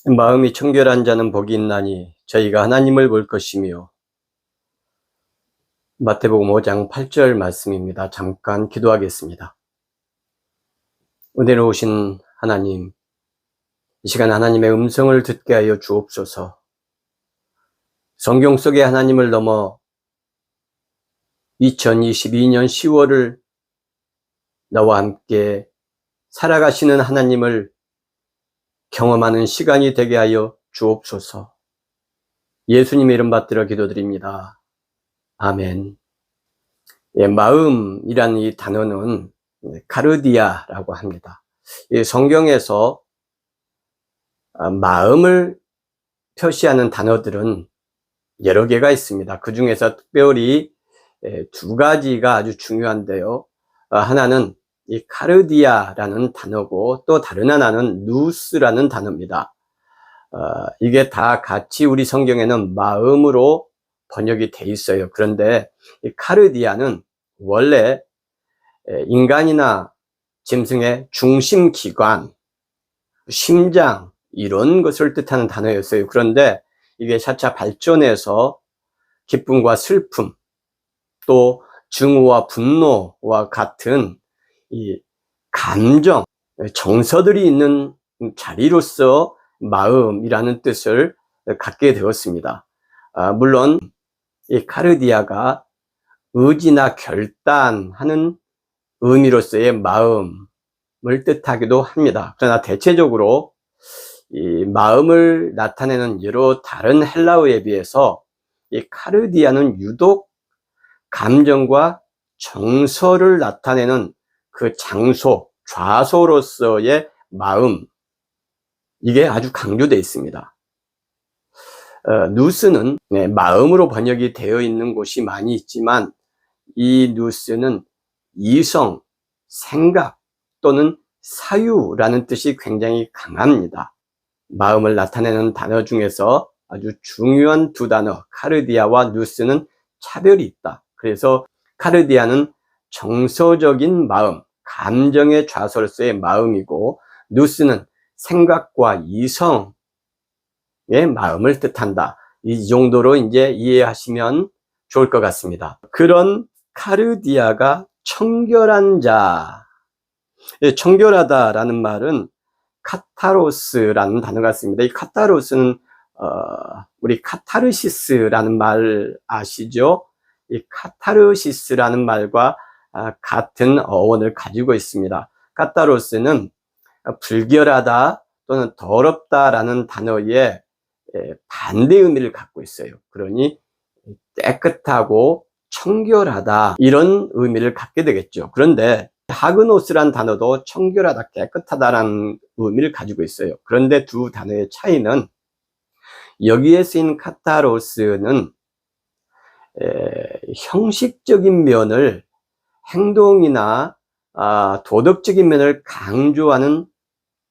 마음이 청결한 자는 복이 있나니 저희가 하나님을 볼 것이며. 마태복음 5장 8절 말씀입니다. 잠깐 기도하겠습니다. 은혜로 오신 하나님, 이 시간 하나님의 음성을 듣게 하여 주옵소서. 성경 속에 하나님을 넘어 2022년 10월을 나와 함께 살아가시는 하나님을 경험하는 시간이 되게 하여 주옵소서. 예수님의 이름 받들어 기도드립니다. 아멘. 마음이라는 이 단어는 카르디아라고 합니다. 성경에서 마음을 표시하는 단어들은 여러 개가 있습니다. 그 중에서 특별히 두 가지가 아주 중요한데요. 하나는 이 카르디아라는 단어고 또 다른 하나는 누스라는 단어입니다. 이게 다 같이 우리 성경에는 마음으로 번역이 돼 있어요. 그런데 이 카르디아는 원래 인간이나 짐승의 중심기관, 심장 이런 것을 뜻하는 단어였어요. 그런데 이게 차차 발전해서 기쁨과 슬픔, 또 증오와 분노와 같은 이 감정, 정서들이 있는 자리로서 마음이라는 뜻을 갖게 되었습니다. 물론 이 카르디아가 의지나 결단하는 의미로서의 마음을 뜻하기도 합니다. 그러나 대체적으로 이 마음을 나타내는 여러 다른 헬라어에 비해서 이 카르디아는 유독 감정과 정서를 나타내는 그 장소, 좌소로서의 마음, 이게 아주 강조되어 있습니다. 누스는 마음으로 번역이 되어 있는 곳이 많이 있지만 이 누스는 이성, 생각 또는 사유라는 뜻이 굉장히 강합니다. 마음을 나타내는 단어 중에서 아주 중요한 두 단어, 카르디아와 누스는 차별이 있다. 그래서 카르디아는 정서적인 마음, 감정의 좌소로서의 마음이고, 누스는 생각과 이성의 마음을 뜻한다. 이 정도로 이제 이해하시면 좋을 것 같습니다. 그런 카르디아가 청결한 자, 청결하다라는 말은 카타로스라는 단어가 있습니다. 이 카타로스는 우리 카타르시스라는 말 아시죠? 이 카타르시스라는 말과 같은 어원을 가지고 있습니다. 카타로스는 불결하다 또는 더럽다라는 단어의 반대 의미를 갖고 있어요. 그러니 깨끗하고 청결하다 이런 의미를 갖게 되겠죠. 그런데 하그노스란 단어도 청결하다, 깨끗하다라는 의미를 가지고 있어요. 그런데 두 단어의 차이는 여기에 쓰인 카타로스는 형식적인 면을, 행동이나 도덕적인 면을 강조하는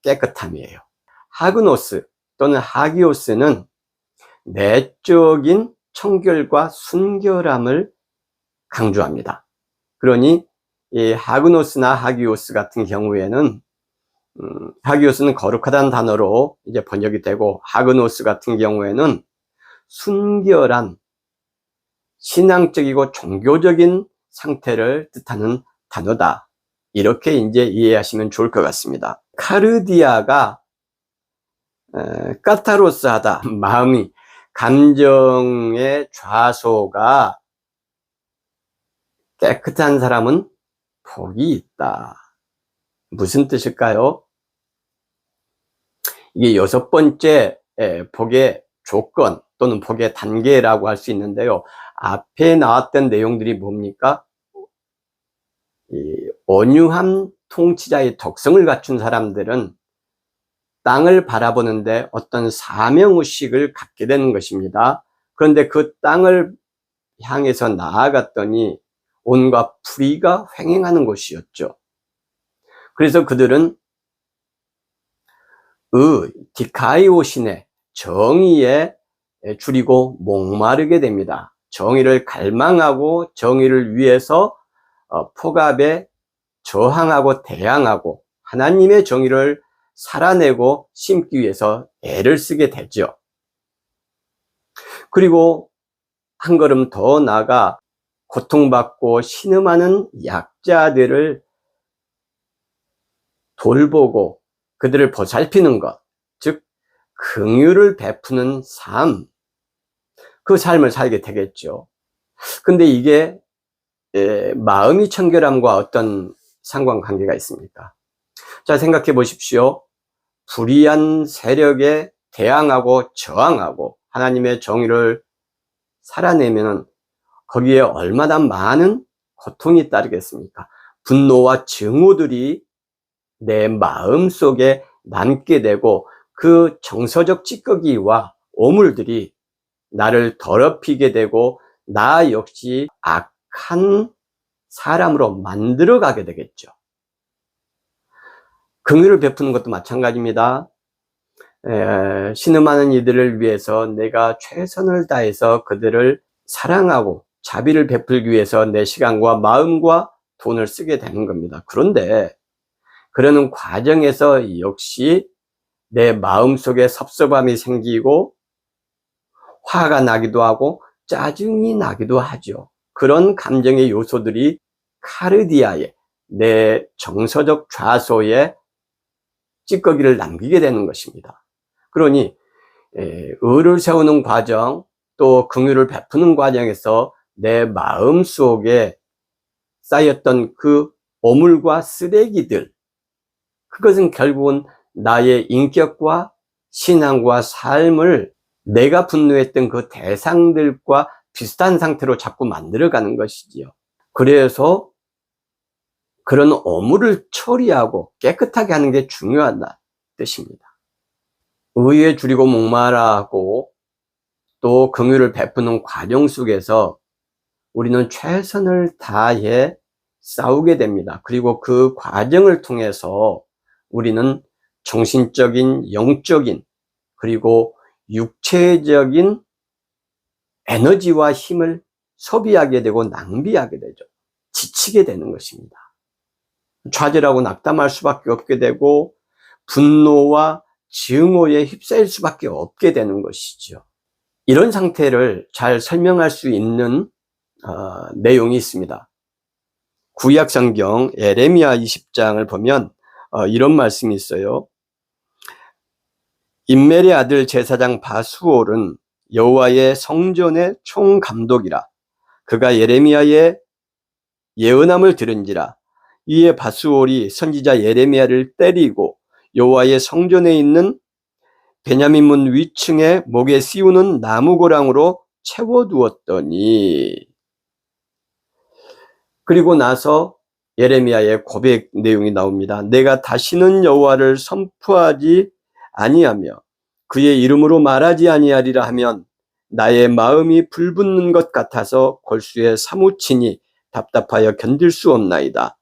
깨끗함이에요. 하그노스 또는 하기오스는 내적인 청결과 순결함을 강조합니다. 그러니 이 하그노스나 하기오스 같은 경우에는 하기오스는 거룩하다는 단어로 이제 번역이 되고, 하그노스 같은 경우에는 순결한 신앙적이고 종교적인 상태를 뜻하는 단어다. 이렇게 이제 이해하시면 좋을 것 같습니다. 카르디아가 카타로스하다, 마음이, 감정의 좌소가 깨끗한 사람은 복이 있다. 무슨 뜻일까요? 이게 여섯 번째 복의 조건 또는 복의 단계라고 할 수 있는데요. 앞에 나왔던 내용들이 뭡니까? 이 온유한 통치자의 덕성을 갖춘 사람들은 땅을 바라보는데 어떤 사명의식을 갖게 되는 것입니다. 그런데 그 땅을 향해서 나아갔더니 온갖 불의가 횡행하는 곳이었죠. 그래서 그들은 디카이오신의 정의에 줄이고 목마르게 됩니다. 정의를 갈망하고 정의를 위해서 폭압에 저항하고 대항하고 하나님의 정의를 살아내고 심기 위해서 애를 쓰게 되죠. 그리고 한 걸음 더 나아가 고통받고 신음하는 약자들을 돌보고 그들을 보살피는 것, 즉 긍휼을 베푸는 삶, 그 삶을 살게 되겠죠. 근데 이게 마음이 청결함과 어떤 상관관계가 있습니까? 자, 생각해 보십시오. 불의한 세력에 대항하고 저항하고 하나님의 정의를 살아내면 거기에 얼마나 많은 고통이 따르겠습니까? 분노와 증오들이 내 마음 속에 남게 되고 그 정서적 찌꺼기와 오물들이 나를 더럽히게 되고 나 역시 악한 사람으로 만들어가게 되겠죠. 긍휼을 베푸는 것도 마찬가지입니다. 신음하는 이들을 위해서 내가 최선을 다해서 그들을 사랑하고 자비를 베풀기 위해서 내 시간과 마음과 돈을 쓰게 되는 겁니다. 그런데 그러는 과정에서 역시 내 마음속에 섭섭함이 생기고 화가 나기도 하고 짜증이 나기도 하죠. 그런 감정의 요소들이 카르디아에, 내 정서적 좌소에 찌꺼기를 남기게 되는 것입니다. 그러니 의를 세우는 과정, 또 긍휼을 베푸는 과정에서 내 마음 속에 쌓였던 그 오물과 쓰레기들, 그것은 결국은 나의 인격과 신앙과 삶을 내가 분노했던 그 대상들과 비슷한 상태로 자꾸 만들어가는 것이지요. 그래서 그런 오물을 처리하고 깨끗하게 하는 게 중요하다 뜻입니다. 의에 줄이고 목마라하고 또 긍휼을 베푸는 과정 속에서 우리는 최선을 다해 싸우게 됩니다. 그리고 그 과정을 통해서 우리는 정신적인, 영적인, 그리고 육체적인 에너지와 힘을 소비하게 되고 낭비하게 되죠. 지치게 되는 것입니다. 좌절하고 낙담할 수밖에 없게 되고 분노와 증오에 휩싸일 수밖에 없게 되는 것이죠. 이런 상태를 잘 설명할 수 있는 내용이 있습니다. 구약 성경 예레미야 20장을 보면 이런 말씀이 있어요. 임멜의 아들 제사장 바수올은 여호와의 성전의 총감독이라. 그가 예레미야의 예언함을 들은지라. 이에 바수올이 선지자 예레미야를 때리고 여호와의 성전에 있는 베냐민 문 위층에 목에 씌우는 나무고랑으로 채워두었더니, 그리고 나서 예레미야의 고백 내용이 나옵니다. 내가 다시는 여호와를 선포하지 아니하며 그의 이름으로 말하지 아니하리라 하면 나의 마음이 불붙는 것 같아서 골수에 사무치니 답답하여 견딜 수 없나이다.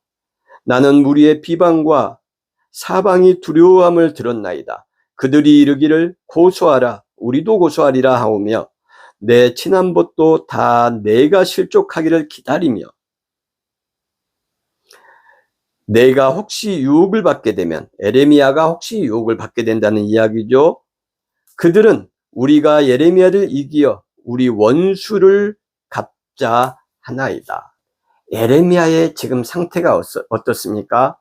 나는 무리의 비방과 사방이 두려움을 들었나이다. 그들이 이르기를 고소하라, 우리도 고소하리라 하오며 내 친한 벗도 다 내가 실족하기를 기다리며, 내가 혹시 유혹을 받게 되면, 예레미야가 혹시 유혹을 받게 된다는 이야기죠. 그들은 우리가 예레미야를 이기어 우리 원수를 갚자 하나이다. 예레미야의 지금 상태가 어떻습니까?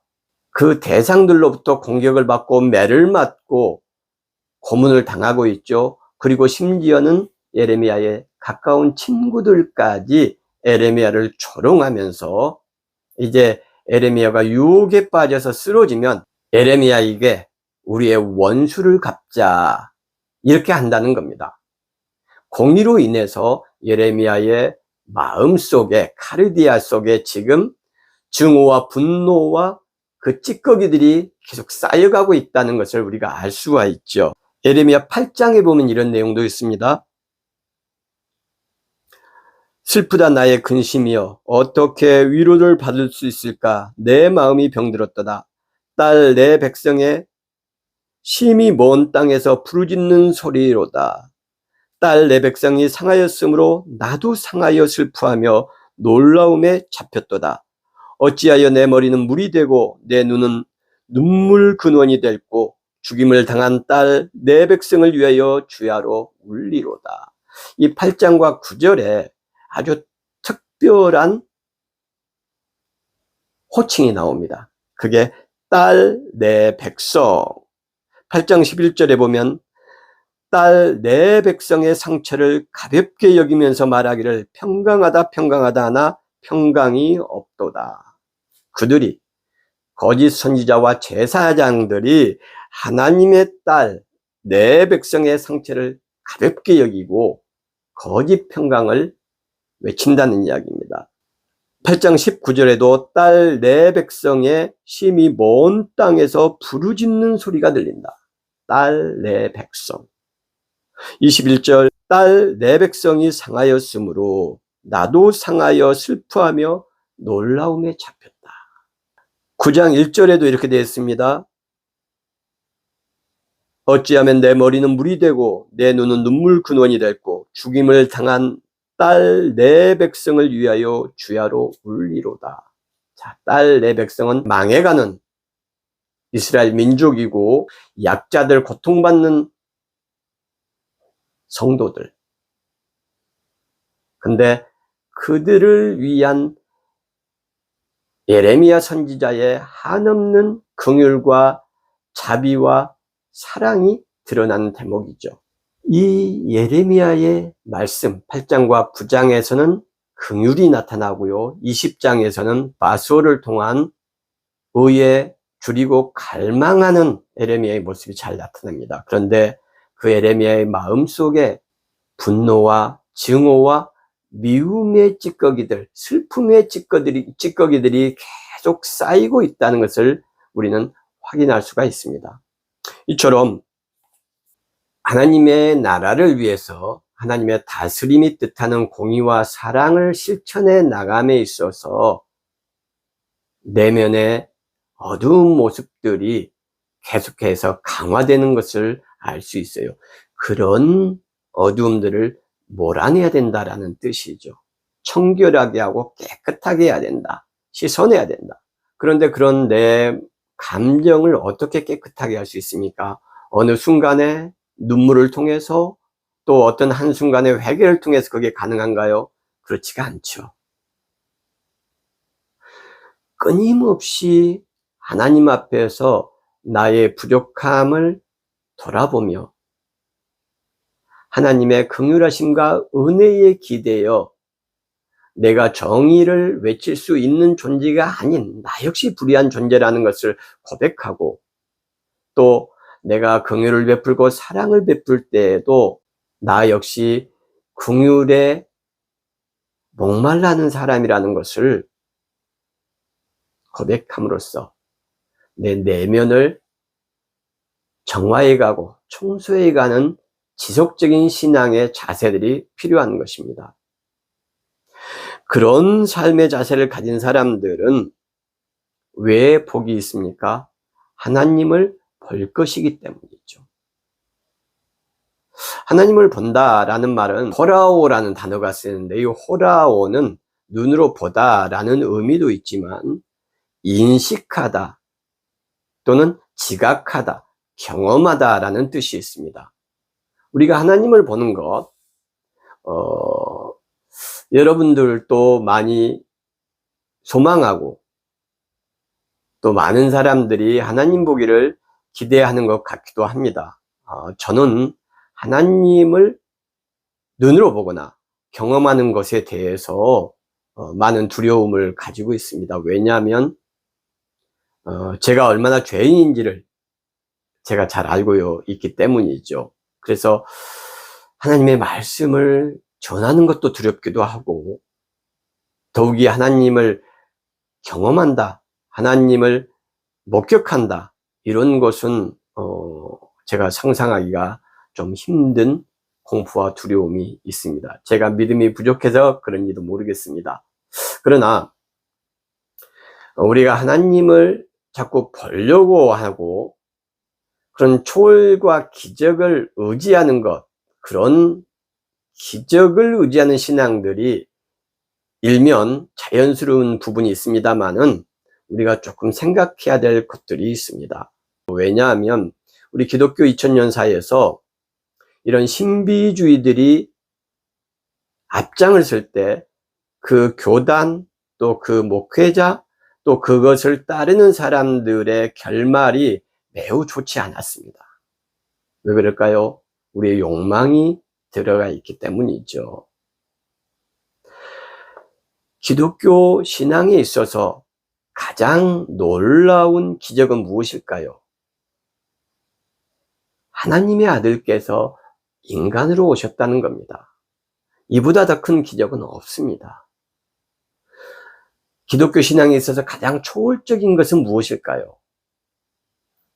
그 대상들로부터 공격을 받고 매를 맞고 고문을 당하고 있죠. 그리고 심지어는 예레미야의 가까운 친구들까지 예레미야를 조롱하면서 이제 예레미야가 유혹에 빠져서 쓰러지면 예레미야에게 우리의 원수를 갚자, 이렇게 한다는 겁니다. 공의로 인해서 예레미야의 마음 속에, 카르디아 속에 지금 증오와 분노와 그 찌꺼기들이 계속 쌓여가고 있다는 것을 우리가 알 수가 있죠. 예레미야 8장에 보면 이런 내용도 있습니다. 슬프다 나의 근심이여, 어떻게 위로를 받을 수 있을까? 내 마음이 병들었도다. 딸 내 백성의 심히 먼 땅에서 부르짖는 소리로다. 딸 내 백성이 상하였으므로 나도 상하여 슬퍼하며 놀라움에 잡혔도다. 어찌하여 내 머리는 물이 되고 내 눈은 눈물 근원이 됐고 죽임을 당한 딸 내 백성을 위하여 주야로 울리로다. 이 8장과 9절에 아주 특별한 호칭이 나옵니다. 그게 딸 내 백성. 8장 11절에 보면 딸 내 백성의 상처를 가볍게 여기면서 말하기를 평강하다 평강하다 하나 평강이 없도다. 그들이 거짓 선지자와 제사장들이 하나님의 딸 내 백성의 상처를 가볍게 여기고 거짓 평강을 외친다는 이야기입니다. 8장 19절에도 딸 내 백성의 심히 먼 땅에서 부르짖는 소리가 들린다. 딸 내 백성. 21절 딸 내 백성이 상하였으므로 나도 상하여 슬퍼하며 놀라움에 잡혔다. 9장 1절에도 이렇게 되어 있습니다. 어찌하면 내 머리는 물이 되고 내 눈은 눈물 근원이 됐고 죽임을 당한 딸 내 백성을 위하여 주야로 울리로다. 자, 딸 내 백성은 망해가는 이스라엘 민족이고 약자들, 고통받는 성도들. 근데 그들을 위한 예레미야 선지자의 한없는 긍휼과 자비와 사랑이 드러나는 대목이죠. 이 예레미야의 말씀 8장과 9장에서는 긍휼이 나타나고요. 20장에서는 바소를 통한 의에 줄이고 갈망하는 예레미야의 모습이 잘 나타납니다. 그런데 그 예레미야의 마음속에 분노와 증오와 미움의 찌꺼기들, 슬픔의 찌꺼기들이 계속 쌓이고 있다는 것을 우리는 확인할 수가 있습니다. 이처럼 하나님의 나라를 위해서 하나님의 다스림이 뜻하는 공의와 사랑을 실천해 나감에 있어서 내면의 어두운 모습들이 계속해서 강화되는 것을 알 수 있어요. 그런 어두움들을 몰아내야 된다라는 뜻이죠. 청결하게 하고 깨끗하게 해야 된다. 씻어내야 된다. 그런데 그런 내 감정을 어떻게 깨끗하게 할 수 있습니까? 어느 순간에 눈물을 통해서 또 어떤 한순간의 회개를 통해서 그게 가능한가요? 그렇지가 않죠. 끊임없이 하나님 앞에서 나의 부족함을 돌아보며 하나님의 긍휼하심과 은혜에 기대어 내가 정의를 외칠 수 있는 존재가 아닌 나 역시 불의한 존재라는 것을 고백하고 또 내가 긍휼을 베풀고 사랑을 베풀 때에도 나 역시 긍휼에 목말라는 사람이라는 것을 고백함으로써 내 내면을 정화해 가고 청소해 가는 지속적인 신앙의 자세들이 필요한 것입니다. 그런 삶의 자세를 가진 사람들은 왜 복이 있습니까? 하나님을 볼 것이기 때문이죠. 하나님을 본다라는 말은 호라오라는 단어가 쓰는데 이 호라오는 눈으로 보다라는 의미도 있지만 인식하다 또는 지각하다, 경험하다라는 뜻이 있습니다. 우리가 하나님을 보는 것, 여러분들도 많이 소망하고 또 많은 사람들이 하나님 보기를 기대하는 것 같기도 합니다. 저는 하나님을 눈으로 보거나 경험하는 것에 대해서 많은 두려움을 가지고 있습니다. 왜냐하면 제가 얼마나 죄인인지를 제가 잘 알고 있기 때문이죠. 그래서 하나님의 말씀을 전하는 것도 두렵기도 하고 더욱이 하나님을 경험한다, 하나님을 목격한다 이런 것은 제가 상상하기가 좀 힘든 공포와 두려움이 있습니다. 제가 믿음이 부족해서 그런지도 모르겠습니다. 그러나 우리가 하나님을 자꾸 보려고 하고 그런 초월과 기적을 의지하는 것, 그런 기적을 의지하는 신앙들이 일면 자연스러운 부분이 있습니다만은 우리가 조금 생각해야 될 것들이 있습니다. 왜냐하면 우리 기독교 2000년 사이에서 이런 신비주의들이 앞장을 쓸 때 그 교단 또 그 목회자 또 그것을 따르는 사람들의 결말이 매우 좋지 않았습니다. 왜 그럴까요? 우리의 욕망이 들어가 있기 때문이죠. 기독교 신앙에 있어서 가장 놀라운 기적은 무엇일까요? 하나님의 아들께서 인간으로 오셨다는 겁니다. 이보다 더 큰 기적은 없습니다. 기독교 신앙에 있어서 가장 초월적인 것은 무엇일까요?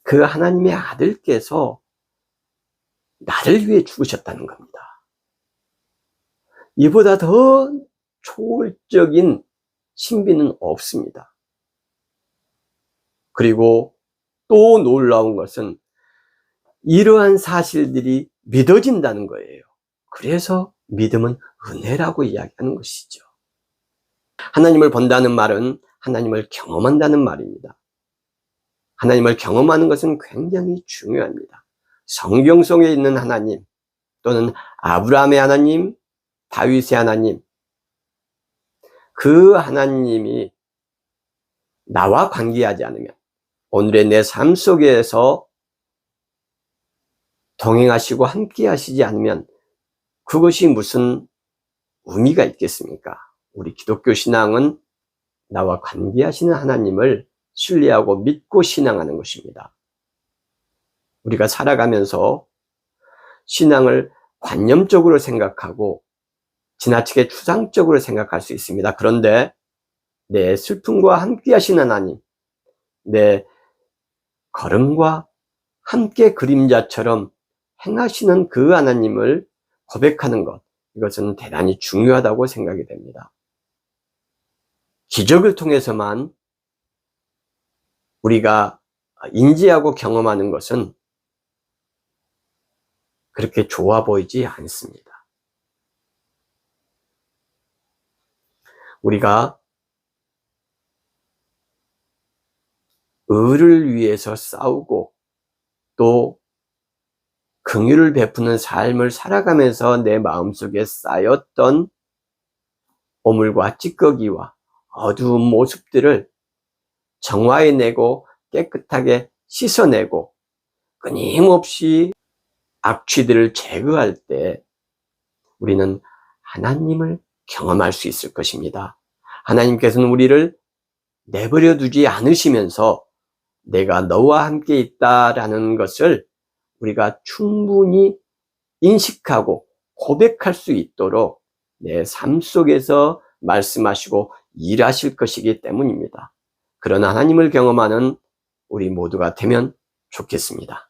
그 하나님의 아들께서 나를 위해 죽으셨다는 겁니다. 이보다 더 초월적인 신비는 없습니다. 그리고 또 놀라운 것은 이러한 사실들이 믿어진다는 거예요. 그래서 믿음은 은혜라고 이야기하는 것이죠. 하나님을 본다는 말은 하나님을 경험한다는 말입니다. 하나님을 경험하는 것은 굉장히 중요합니다. 성경 속에 있는 하나님 또는 아브라함의 하나님, 다윗의 하나님, 그 하나님이 나와 관계하지 않으면, 오늘의 내 삶 속에서 동행하시고 함께 하시지 않으면 그것이 무슨 의미가 있겠습니까? 우리 기독교 신앙은 나와 관계하시는 하나님을 신뢰하고 믿고 신앙하는 것입니다. 우리가 살아가면서 신앙을 관념적으로 생각하고 지나치게 추상적으로 생각할 수 있습니다. 그런데 내 슬픔과 함께 하시는 하나님, 내 걸음과 함께 그림자처럼 행하시는 그 하나님을 고백하는 것, 이것은 대단히 중요하다고 생각이 됩니다. 기적을 통해서만 우리가 인지하고 경험하는 것은 그렇게 좋아 보이지 않습니다. 우리가 의를 위해서 싸우고 또 긍휼을 베푸는 삶을 살아가면서 내 마음속에 쌓였던 오물과 찌꺼기와 어두운 모습들을 정화해내고 깨끗하게 씻어내고 끊임없이 악취들을 제거할 때 우리는 하나님을 경험할 수 있을 것입니다. 하나님께서는 우리를 내버려 두지 않으시면서 내가 너와 함께 있다라는 것을 우리가 충분히 인식하고 고백할 수 있도록 내 삶 속에서 말씀하시고 일하실 것이기 때문입니다. 그런 하나님을 경험하는 우리 모두가 되면 좋겠습니다.